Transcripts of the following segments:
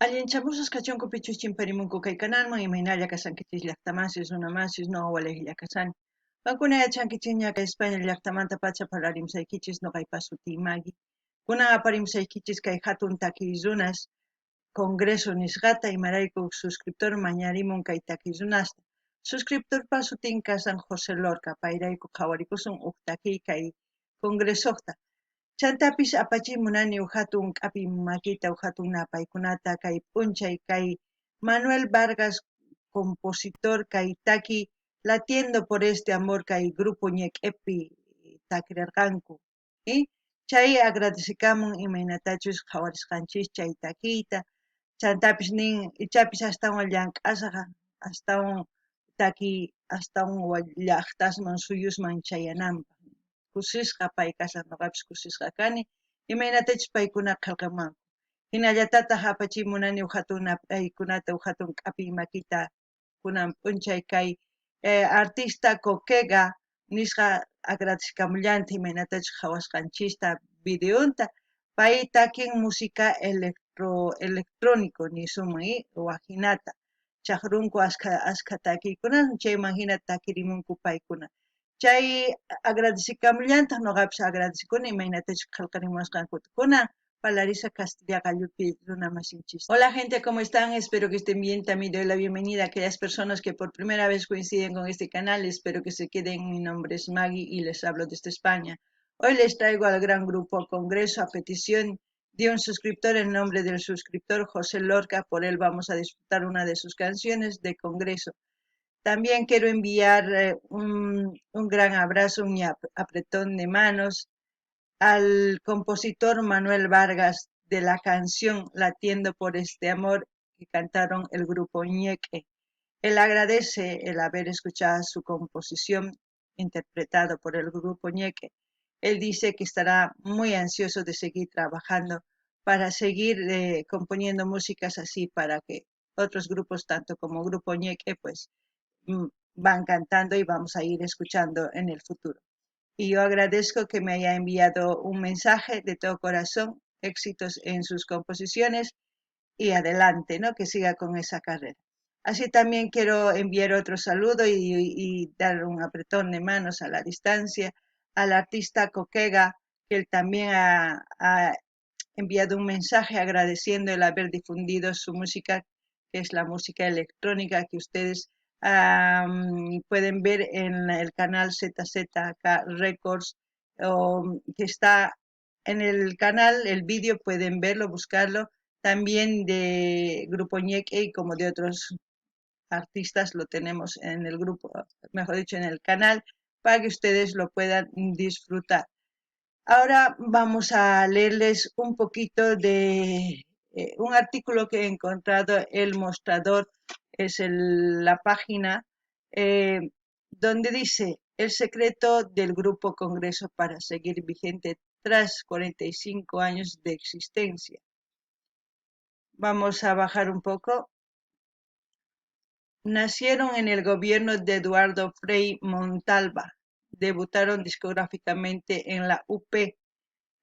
Allinchamusas kachunku pichus chimparimunku kay kanalman imaynalla kasankichis llaqtamasis runamasis no awalejilla kasani. Kankuna yachankichis ña kay España llaqtamanta pacha parlarimsaykichis noqaypas sutiymagi. Kunan aparimsaykichis kay hatun takiy runas Congreso nisqata imarayku suscriptor mañarimun kay takiy runasta. Suscriptorpa sutin kasan José Lorca payrayku qhawarikusun huk takiy kay Congresoqta. Chantapis apachimunani hatun k'api makita hatun napaykunata kay p'unchay kay Manuel Vargas compositor kay taki Latiendo por este amor kay grupo ñeq'epi takirarqanku. ¿Sí? Chay agradecikamun imaynatachus qhawarisqanchis chay takiyta chantapis nin ichapis astawan llank'asqa astawan taki astawan llaqtasman suyusman chayananpaq. Kusisqa pay kasaq noqapis kusisqa kani imaynatachus paykuna qillqamanku. Hinallatataq apachimunani hatun paykunata hatun k'api makita kunan p'unchay kay artista Coquega nisqa agradecikamullanti imaynatachus qhawasqanchista videonta pay takin música electrónico nisunman wahinata chaqrunku askha takiykunan chayman hina takirimunku paykuna. Chay agradecikamullantaq noqapis agradecikuni imaynatachus qillqarimusqankuna Palarisa Castilla Gallupi runa masinchis. Hola gente, ¿cómo están? Espero que estén bien. También doy la bienvenida a aquellas personas que por primera vez coinciden con este canal. Espero que se queden. Mi nombre es Maggie y les hablo desde España. Hoy les traigo al gran grupo Congreso a petición de un suscriptor en nombre del suscriptor José Lorca. Por él vamos a disfrutar una de sus canciones de Congreso. También quiero enviar un gran abrazo, un apretón de manos al compositor Manuel Vargas de la canción Latiendo por este amor que cantaron el grupo Ñeque. Él agradece el haber escuchado su composición interpretado por el grupo Ñeque. Él dice que estará muy ansioso de seguir trabajando para seguir componiendo músicas así para que otros grupos, tanto como Grupo Ñeque, pues van cantando y vamos a ir escuchando en el futuro. Y yo agradezco que me haya enviado un mensaje de todo corazón, éxitos en sus composiciones y adelante, ¿no? Que siga con esa carrera. Así también quiero enviar otro saludo y dar un apretón de manos a la distancia al artista Coquega, que él también ha enviado un mensaje agradeciendo el haber difundido su música, que es la música electrónica que ustedes pueden ver en el canal ZZK Records, que está en el canal, el vídeo pueden verlo, buscarlo, también de Grupo Ñeque y como de otros artistas lo tenemos en el grupo, mejor dicho, en el canal, para que ustedes lo puedan disfrutar. Ahora vamos a leerles un poquito de un artículo que he encontrado, El Mostrador, es la página donde dice el secreto del Grupo Congreso para seguir vigente tras 45 años de existencia. Vamos a bajar un poco. Nacieron en el gobierno de Eduardo Frei Montalva, debutaron discográficamente en la UP,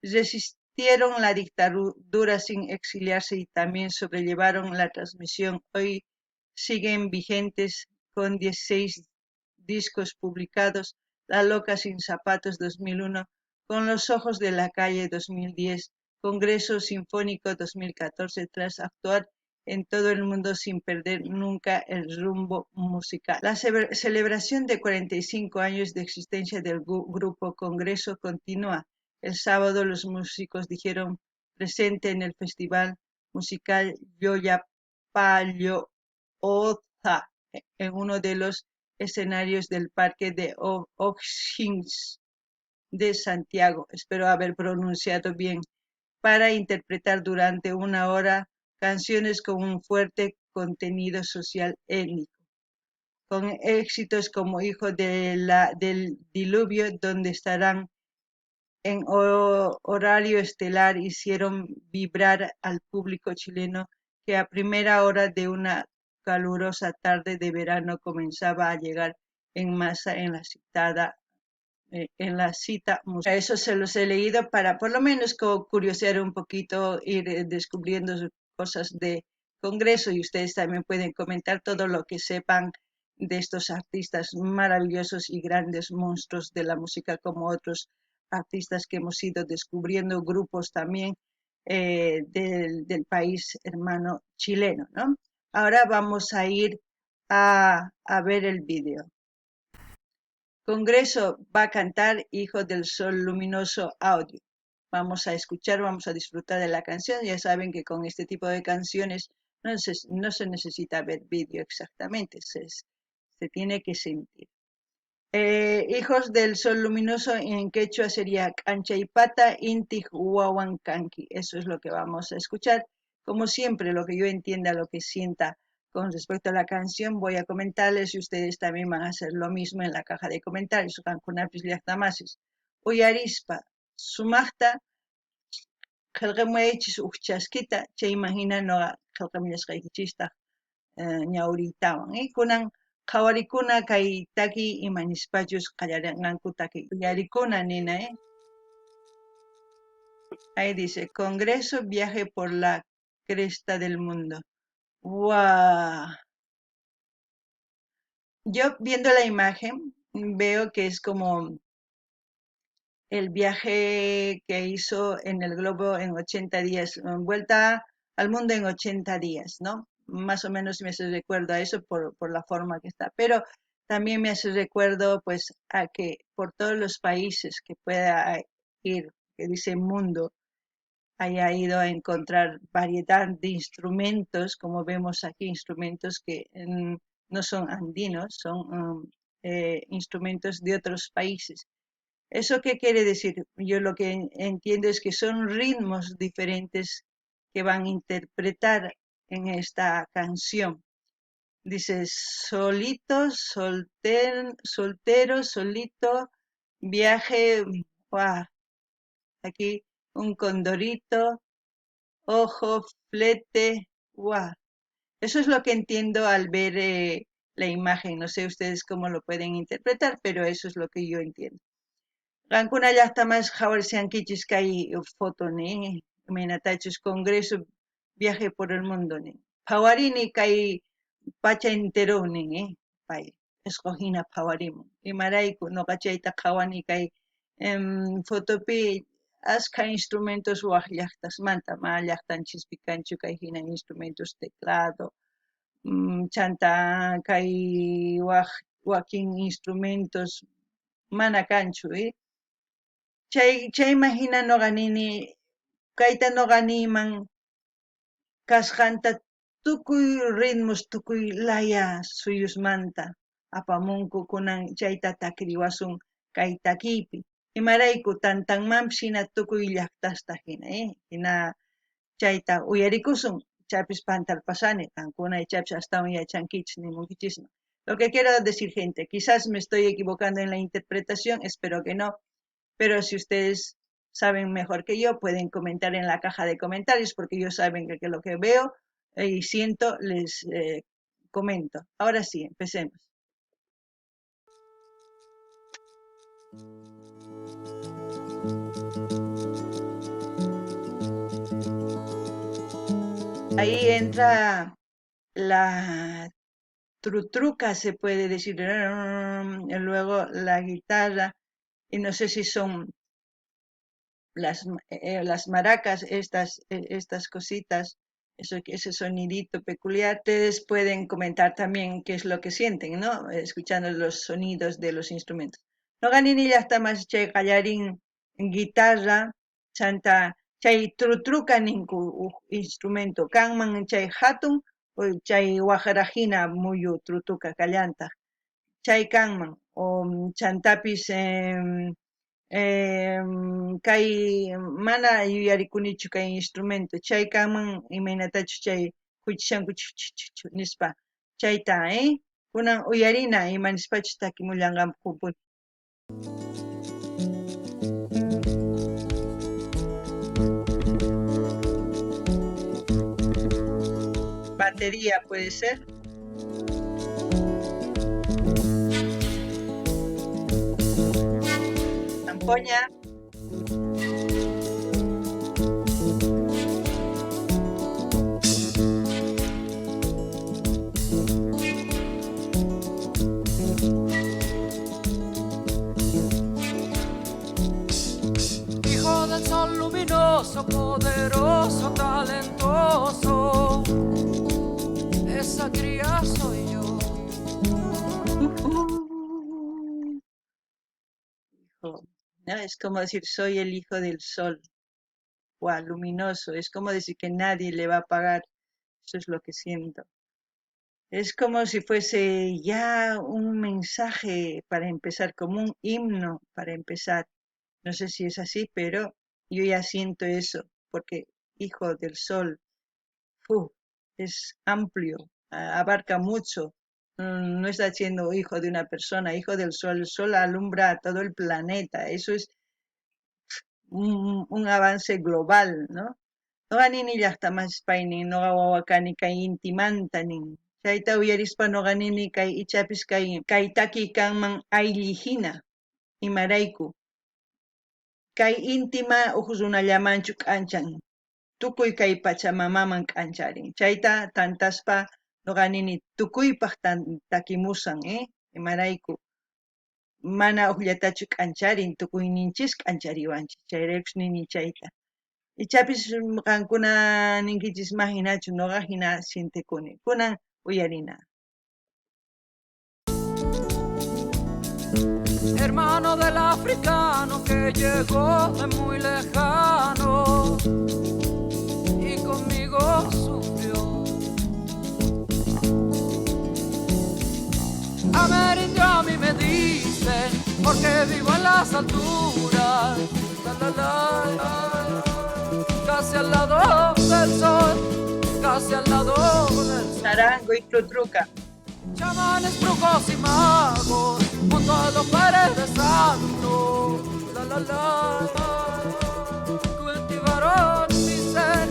resistieron la dictadura sin exiliarse y también sobrellevaron la transmisión. Hoy siguen vigentes con 16 discos publicados, La Loca Sin Zapatos 2001, Con los Ojos de la Calle 2010, Congreso Sinfónico 2014, tras actuar en todo el mundo sin perder nunca el rumbo musical. La celebración de 45 años de existencia del Grupo Congreso continúa. El sábado los músicos dijeron presente en el Festival Musical Llollapalooza, en uno de los escenarios del Parque de O'Higgins de Santiago, espero haber pronunciado bien, para interpretar durante una hora canciones con un fuerte contenido social étnico, con éxitos como Hijo del Diluvio, donde estarán en horario estelar, hicieron vibrar al público chileno que a primera hora de una calurosa tarde de verano comenzaba a llegar en masa en la cita musical. Eso se los he leído para por lo menos curiosear un poquito, ir descubriendo cosas de congreso, y ustedes también pueden comentar todo lo que sepan de estos artistas maravillosos y grandes monstruos de la música, como otros artistas que hemos ido descubriendo, grupos también del país hermano chileno, ¿no? Ahora vamos a ir a ver el vídeo. Congreso va a cantar Hijo del Sol Luminoso Audio. Vamos a escuchar, vamos a disfrutar de la canción. Ya saben que con este tipo de canciones no se necesita ver vídeo exactamente, se tiene que sentir. Hijos del Sol Luminoso en quechua sería Canchaypata Inti Huahuancanqui. Eso es lo que vamos a escuchar. Como siempre, lo que yo entienda, lo que sienta con respecto a la canción, voy a comentarles y ustedes también van a hacer lo mismo en la caja de comentarios. Cankunapis llaqtamasis. Uyarispa, sumaqta, qillqamuaychis uchasquita, chay imagina noqa qillqamillasqaykichista ñawritawan. Kunan qhawarikuna kay taki imañispachus qallarinqanku taki uyarikuna nina. Ahí dice, Congreso viaje por la cresta del mundo. ¡Wow! Yo viendo la imagen veo que es como el viaje que hizo en el globo en 80 días, vuelta al mundo en 80 días, ¿no? Más o menos me hace recuerdo a eso por la forma que está, pero también me hace recuerdo pues a que por todos los países que pueda ir, que dice mundo, haya ido a encontrar variedad de instrumentos, como vemos aquí, instrumentos que no son andinos, son instrumentos de otros países. ¿Eso qué quiere decir? Yo lo que entiendo es que son ritmos diferentes que van a interpretar en esta canción. Dice, solito, soltero, solito, viaje, ¡guau! Aquí un condorito, ojo, flete, ¡guau! Eso es lo que entiendo al ver la imagen. No sé ustedes cómo lo pueden interpretar, pero eso es lo que yo entiendo. Qankuna llaqtamas qhawarisqankichis kay fotoni, imaynatachus congreso viaje por el mundo ni. Phawarini kay pacha enterownin, pay escogina phawarimun. Imarayku noqa chayta qhawani kay fotopi asqa instrumentos waq llaqtasmanta, ma llaqtanchispi kanchu kay hina instrumentos teclado, chanta kay wakin instrumentos mana kanchu, Chay imagina noqa nini kayta noqa niyman kasqanta tukuy ritmos tukuy laya suyusmanta apamunku kunan chayta takriwasun kay takiypi. Imarayku tantanmanpis hina tukuy llaqtasta hina, hina chayta uyarikusun chaypis pantalpasani qankuna chaypis astawan yachankichis nimunkichismi. Lo que quiero decir, gente, quizás me estoy equivocando en la interpretación, espero que no. Pero si ustedes saben mejor que yo, pueden comentar en la caja de comentarios, porque ellos saben que lo que veo y siento les comento. Ahora sí, empecemos. Ahí entra la trutruca, se puede decir, y luego la guitarra, y no sé si son las maracas, estas cositas, ese sonidito peculiar. Ustedes pueden comentar también qué es lo que sienten, ¿no? Escuchando los sonidos de los instrumentos. No ganini ya está más chay qallarin guitarra, chanta chay trutruca ninku instrumento, kanman chay hatun, o chay wajarajina muyu trutuca callanta, chay kanman, o chantapis kay mana yuyarikunichu kay instrumento chay kanman imaynatachu chay kuchishanku nispa chayta kunan uyarina imanispachu takimullanqankupuni. Batería puede ser. Zampoña. esa cría soy yo. Hijo, ¿no? Es como decir, soy el hijo del sol, guau, luminoso. Es como decir que nadie le va a pagar. Eso es lo que siento. Es como si fuese ya un mensaje para empezar, como un himno para empezar. No sé si es así, pero yo ya siento eso, porque hijo del sol, ¡fu! Es amplio, abarca mucho. No está siendo hijo de una persona, hijo del sol. El sol alumbra a todo el planeta. Eso es un avance global, ¿no? Noqanini llaqtamaspaini noqa wawakani kay intimantanin. Chayta uyarispa noqanini kay ichapis kay taki kanman aylli hina imarayku. Kay intima huk runallamanchu k'anchan. Tukuy kay pachamamaman k'ancharin. Chayta tantaspa noqanini tukuypaq takimusan, imarayku. Mana ukllatachu k'ancharin, tukuyninchis k'anchariwanchis. Chayraykush nini chayta. Ichapis qankuna ninkichis mahinachu noqa hina sintikuni. Kunan uyarina. Hermano del africano que llegó de muy lejano y conmigo sufrió. Amerindio a mí me dicen porque vivo en las alturas, la, la, la, la, casi al lado del sol, casi al lado del sol. Tarango y Trutruca. Chamanes, brujos y magos, junto a los Pérez Santo, la la la, cultivaron mi ser,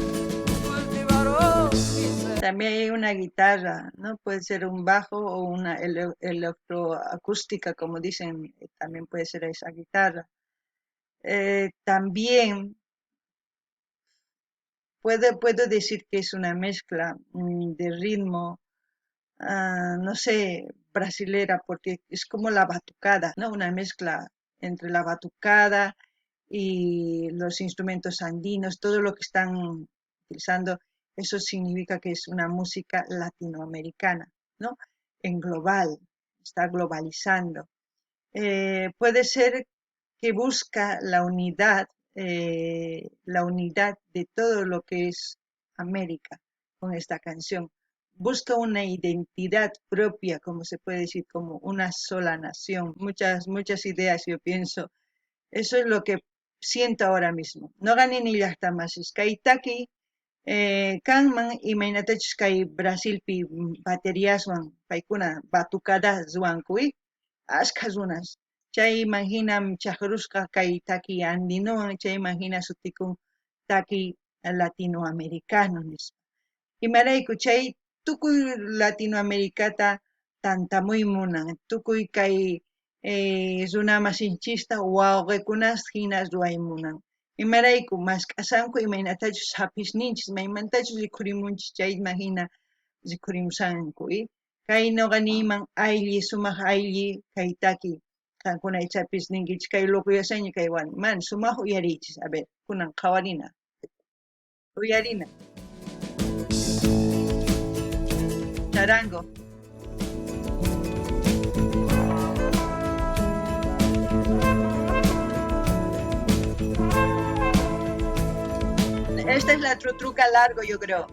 cultivaron mi ser. También hay una guitarra, ¿no? Puede ser un bajo o una electroacústica, como dicen, también puede ser esa guitarra. También puedo decir que es una mezcla de ritmo, no sé, brasilera, porque es como la batucada, ¿no? Una mezcla entre la batucada y los instrumentos andinos, todo lo que están utilizando, eso significa que es una música latinoamericana, ¿no? En global, está globalizando. Puede ser que busca la unidad de todo lo que es América con esta canción. Busca una identidad propia, como se puede decir, como una sola nación. Muchas ideas, yo pienso. Eso es lo que siento ahora mismo. No gané ni llaqtamasis. Kaitaki, kanman imaynatachus kay Brasilpi bateriaswan paykuna batucada ruwankuy ashka runas. Chay imaginam chakrusqa kay taki andinowan, chay imagina sutikun taki latinoamericano nispa. Imarayku chay tukuy Latinoamericata tantamuy munan, tukuy kay runa masinchista wawqikunas hina ruwaymunan. Imarayku mask'asanku imaynatachus hapisninchis maymantachus rikhurimunchis chay imagina rikhurimusanku. Kay noqaniyman aylli sumaq aylli kay taki qankuna ichapis ninkichis kay luquyasaqña kay wani. Man, sumaq uyarichis. A ver, kunan qhawarina. Uyarina. Charango. Esta es la trutruca largo, yo creo.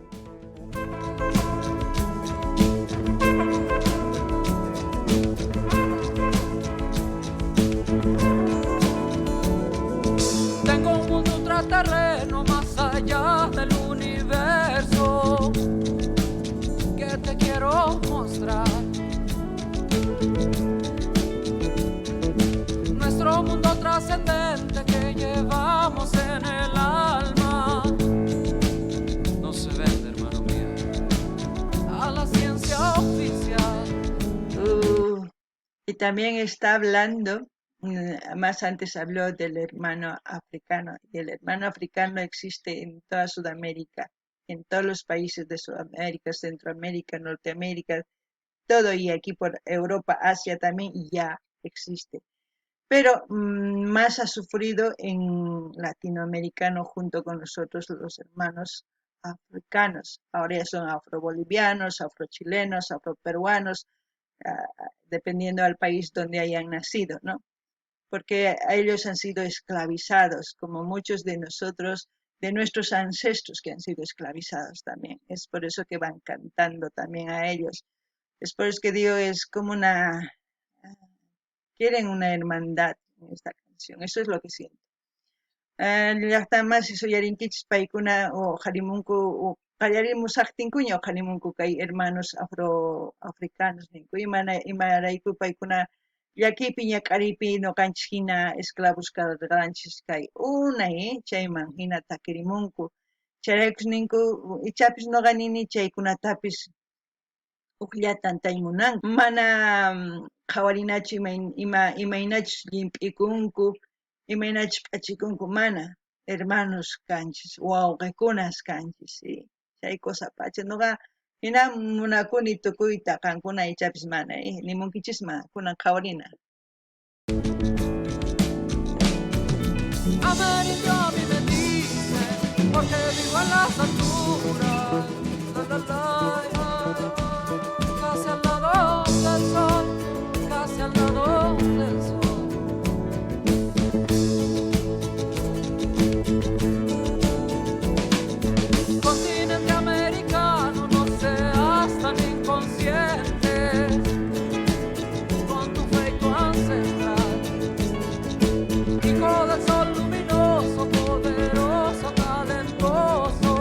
Tengo un mundo ultraterreno más allá del universo que te quiero mostrar. Nuestro mundo trascendente que llevamos en el alma no se vende, hermano mío, a la ciencia oficial. Y también está hablando, más antes habló del hermano africano, y el hermano africano existe en toda Sudamérica, en todos los países de Sudamérica, Centroamérica, Norteamérica, todo, y aquí por Europa, Asia también ya existe. Pero más ha sufrido en latinoamericano junto con nosotros los hermanos afroafricanos, ahora ya son afrobolivianos, afrochilenos, afroperuanos, dependiendo del país donde hayan nacido, ¿no? Porque ellos han sido esclavizados, como muchos de nosotros, de nuestros ancestros que han sido esclavizados también. Es por eso que van cantando también a ellos. Es por eso que digo, es como quieren una hermandad en esta canción. Eso es lo que siento. Llaqtaman sisuyarinkichis paykuna qhalimunku qallarimusaqtinkuña qhalimunku kay hermanos afroafricanos ninku imarayku paykuna llakipi ñak'aripi ñuqanchis hina esclavos karqanchis kay unay chayman hina takirimunku chayraykus ninku ichapis ñuqa nini chaykunatapis ukllata antaymunanku mana qhawarinachu imaynachus llimp'ikunku imaynachus p'achikunku mana hermanos kanchis wawqikunas kanchis sí. Chay kusapacha ñuqa hina munakuni tukuyta qankuna ichapis mana nimunkichisma kunan qhawarina. Amarillo a mí me dice, porque vivo en las alturas, la, casi al lado del sol, casi al lado del sol. Continente americano, no seas tan inconsciente con tu feito ancestral. Hijo del sol luminoso, poderoso, talentoso,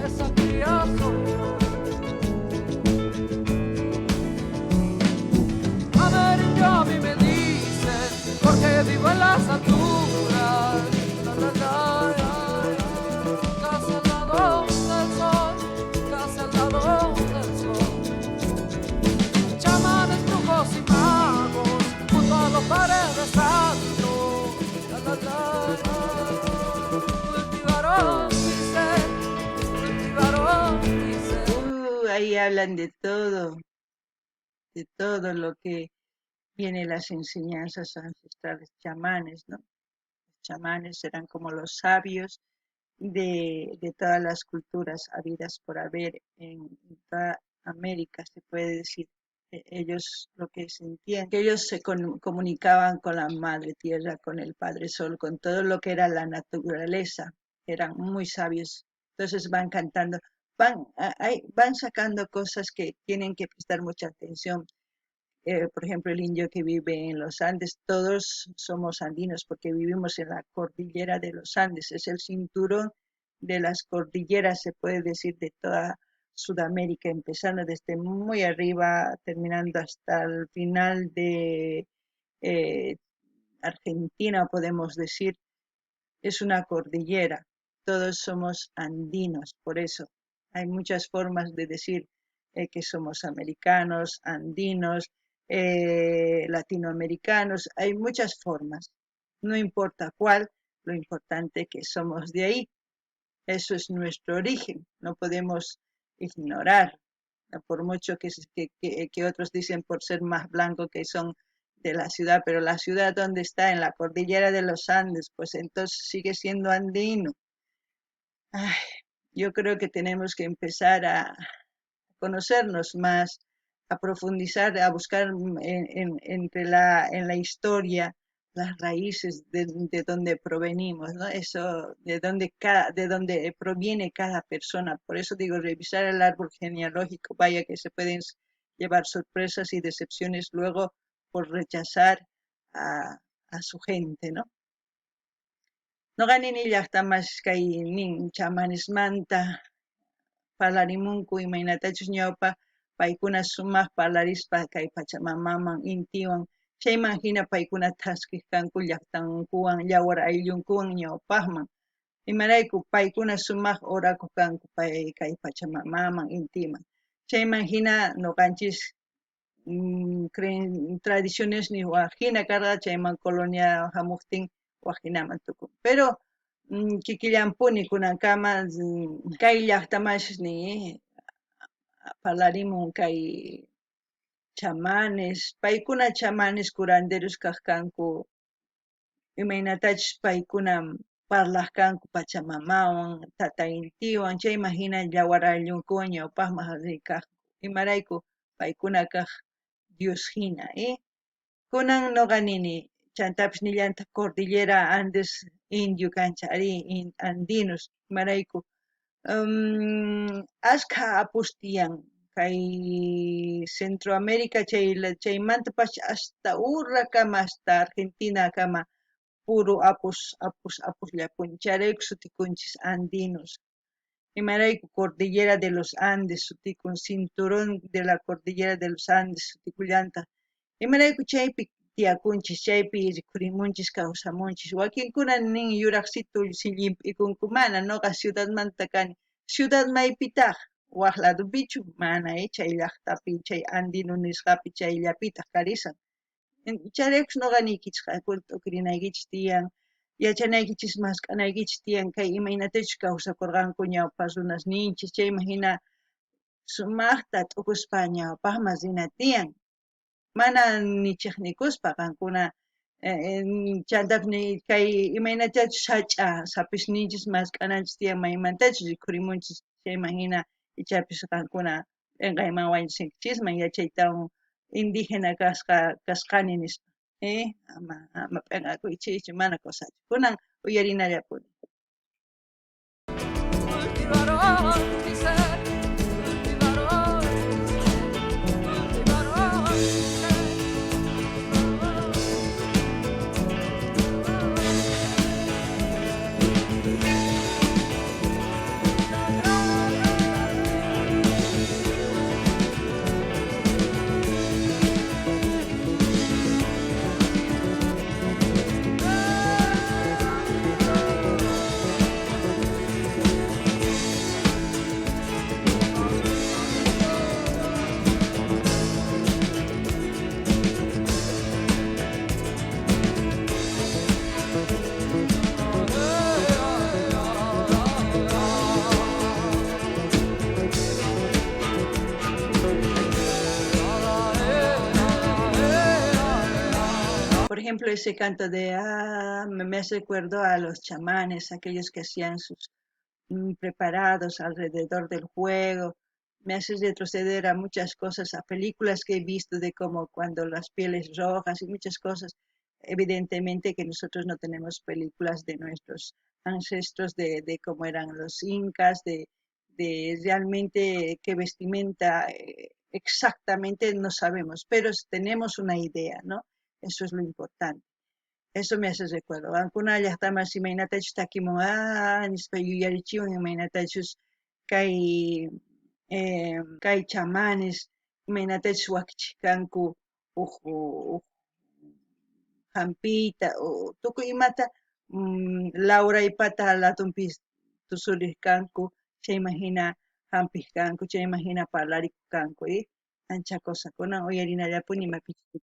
esa cría soy yo. Amarillo a mí me dicen, porque vivo en las alturas, casi al lado del sol, casi al lado del sol. Chamanes, brujos y magos, junto a los paredes altos, cultivaron mi ser, cultivaron mi ser. Ahí hablan de todo lo que viene las enseñanzas ancestrales chamanes, ¿no? Los chamanes eran como los sabios de todas las culturas habidas por haber en toda América, se puede decir. Ellos lo que sentían, que ellos se comunicaban con la Madre Tierra, con el Padre Sol, con todo lo que era la naturaleza, eran muy sabios. Entonces van cantando, van sacando cosas que tienen que prestar mucha atención. Por ejemplo, el indio que vive en los Andes, todos somos andinos porque vivimos en la cordillera de los Andes, es el cinturón de las cordilleras, se puede decir, de toda Sudamérica, empezando desde muy arriba, terminando hasta el final de eh, Argentina, podemos decir, es una cordillera, todos somos andinos, por eso hay muchas formas de decir que somos americanos, andinos, latinoamericanos, hay muchas formas, no importa cuál, lo importante es que somos de ahí, eso es nuestro origen, no podemos ignorar, ¿no? Por mucho que otros dicen por ser más blancos que son de la ciudad, pero la ciudad donde está, en la cordillera de los Andes, pues entonces sigue siendo andino. Ay, yo creo que tenemos que empezar a conocernos más, a profundizar, a buscar en la historia las raíces de donde provenimos, ¿no? Eso, de donde proviene cada persona. Por eso digo, revisar el árbol genealógico, vaya que se pueden llevar sorpresas y decepciones luego por rechazar a su gente, ¿no? Noqanini llaqtamas kay nin chamanismanta parlarimunku imaynatachus ñawpa paykuna sumaq parlarispa kay Pachamamaman intiwan chayman hina paykuna taskij kanku llaqtankuwan yawar ayllunkuwan ñawpaqman imarayku paykuna sumaq orakuq kanku kay Pachamamaman intiman chayman hina ñuqanchis tradiciones ni hina karqa chayman colonia hamuqtin waqhinaman tukun pero kikillampuni kunankama kay llaqtamashni parlarimun kay chamanes paykuna chamanes curanderos kaq kanku imaynatachus paykuna parlaqkanku Pachamamawan, tata intiwan, chayma hina yawarayllunkuwan ñawpaqman rikaqku. Imarayku paykuna kaq Dios hina, kunan nuqa nini chaytapish nillanta Cordillera Andes Indio kanchik ari Andinos, imarayku ashka apus tiyan kay Centroamérica chaymantapash hasta Urracama hasta Argentina kama puro apusllapuni, chayraykun sutikunchik Andinos. Imarayku Cordillera de los Andes sutikun, Cinturón de la Cordillera de los Andes sutikullanta. Imarayku chaypi tiyakunchik, chaypi rikhurimunchik, kawsamunchik. Wakinkuna nin yuraqsitu llimph'ikunku, mana nuqa ciudadmanta kani. Ciudad maypitaq? Waq ladopichu? Mana, chay llaqtapi, chay Andino nisqapi chayllapitaq karisan. Chayraykush nuqa niykichik, t'ukirinaykichik tiyan, yachanaykichik maskanaykichik tiyan, kay imaynatachus kawsakurqanku ñawpa runasninchik, chayma hina sumaqta t'ukuspa ñawpaqman rina tiyan. Mana nichiknikuspa qankuna chaytapish kay imaynatachus sach'a sapishninchis mask'ananchis tiyan maymantachus rikhurimunchis, chayma hina ichapish qankuna p'inqayman wañuchinkichisman yachaytawan indígena kasqani nispa, ama p'inqakuychikchu, mana kawsaychu. Kunan uyarinallapuni. Cultivaron mi ser, cultivaron mi ser. Por ejemplo, ese canto de me hace recuerdo a los chamanes, aquellos que hacían sus preparados alrededor del juego. Me hace retroceder a muchas cosas, a películas que he visto de como cuando las pieles rojas y muchas cosas. Evidentemente que nosotros no tenemos películas de nuestros ancestros, de cómo eran los incas, de realmente qué vestimenta exactamente no sabemos, pero tenemos una idea, ¿no? Eso es lo importante. Eso me hace recuerdo. Ancuna llaqtamas imaynatachus takimun, nispa yuyarichiwan imaynatachus kay chamanes imaynatachus wakichkanku uq hampita tukuy imata lawraypata latunpi tusurirkanku, chayma hina hampirkanku, chayma hina parlarikukanku, ancha cosakuna uyarinallapuni imapichik.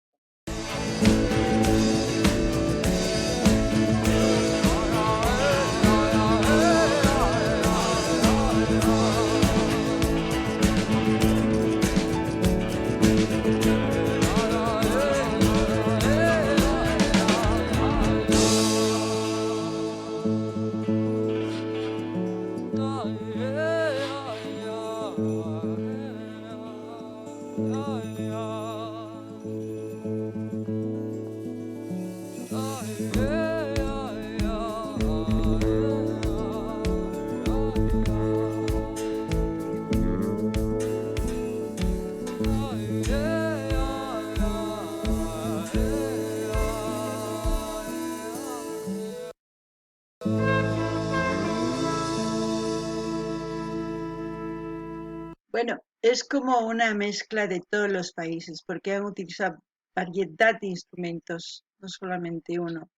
Bueno, es como una mezcla de todos los países, porque han utilizado variedad de instrumentos, no solamente uno.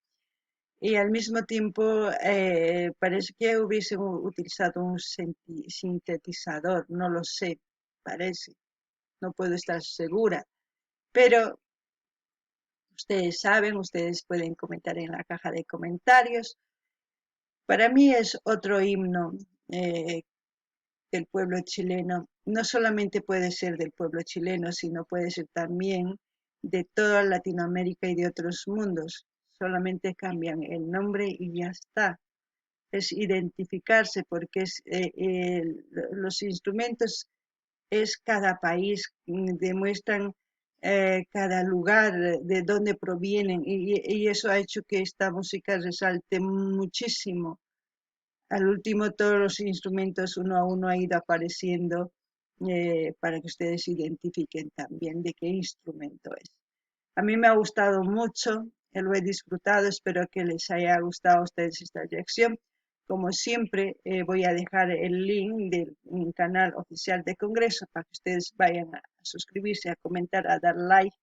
Y al mismo tiempo parece que hubiesen utilizado un sintetizador, no lo sé, parece, no puedo estar segura. Pero ustedes saben, ustedes pueden comentar en la caja de comentarios. Para mí es otro himno del pueblo chileno. No solamente puede ser del pueblo chileno, sino puede ser también de toda Latinoamérica y de otros mundos. Solamente cambian el nombre y ya está. es identificarse, porque los instrumentos es cada país, demuestran cada lugar de dónde provienen y eso ha hecho que esta música resalte muchísimo. Al último, todos los instrumentos uno a uno ha ido apareciendo para que ustedes identifiquen también de qué instrumento es. A mí me ha gustado mucho, lo he disfrutado, espero que les haya gustado a ustedes esta lección. Como siempre, voy a dejar el link del canal oficial de Congreso para que ustedes vayan a suscribirse, a comentar, a dar like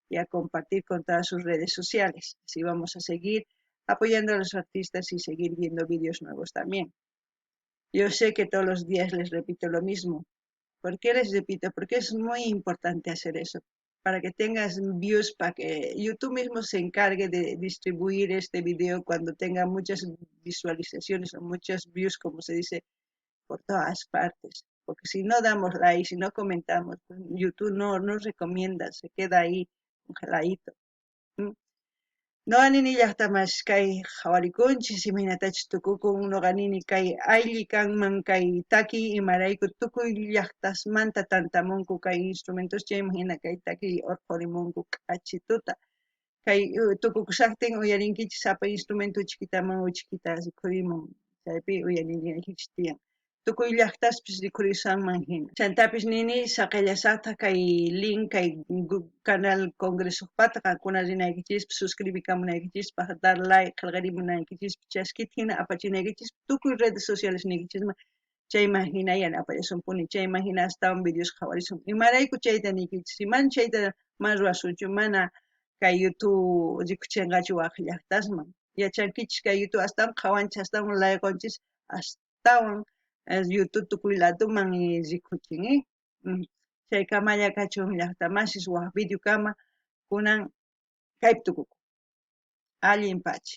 y a compartir con todas sus redes sociales. Así vamos a seguir apoyando a los artistas y seguir viendo vídeos nuevos también. Yo sé que todos los días les repito lo mismo. ¿Por qué les repito? Porque es muy importante hacer eso, para que tengas views, para que YouTube mismo se encargue de distribuir este video cuando tenga muchas visualizaciones o muchas views, como se dice, por todas partes. Porque si no damos like, si no comentamos, pues YouTube no nos recomienda, se queda ahí congeladito. No anini llaqtamas kay qhawarikunchis imaynatachus tukukun nuqanini kay aylli kanman kay taki imarayku tukuy llaqtasmanta tantamunku kay instrumentos chayman hina kay taki urqurimunku k'achituta kay tukukushaqtin uyarinkichis sapa instrumento chiquitaman chiquita rikhurimun chaypi uyarinkichis tiyan tukuy llaqtaspis rikhurisanman hina chantapis nini saqillasaqta kay link kay canal Congresoqpata qankuna rinaykichis suscribikamunaykichis dar like qillqarimunaykichis chaskita hina apachinaykichis tukuy redes sociales niykichisman chayman hina yanapallasunpuni chayman hina astawan videos qhawarisun imarayku chayta niykichis imana chayta mana ruwasunchu mana kay YouTube rikuchinqachu waq llaqtasman yachankichis kay YouTube astawan qhawanchis astawan layqunchis astawan YouTube tukuy ladoman rikuchin chaykamalla kachun llaqtamasis waq videokama kunan kaypi tukukun allin pacha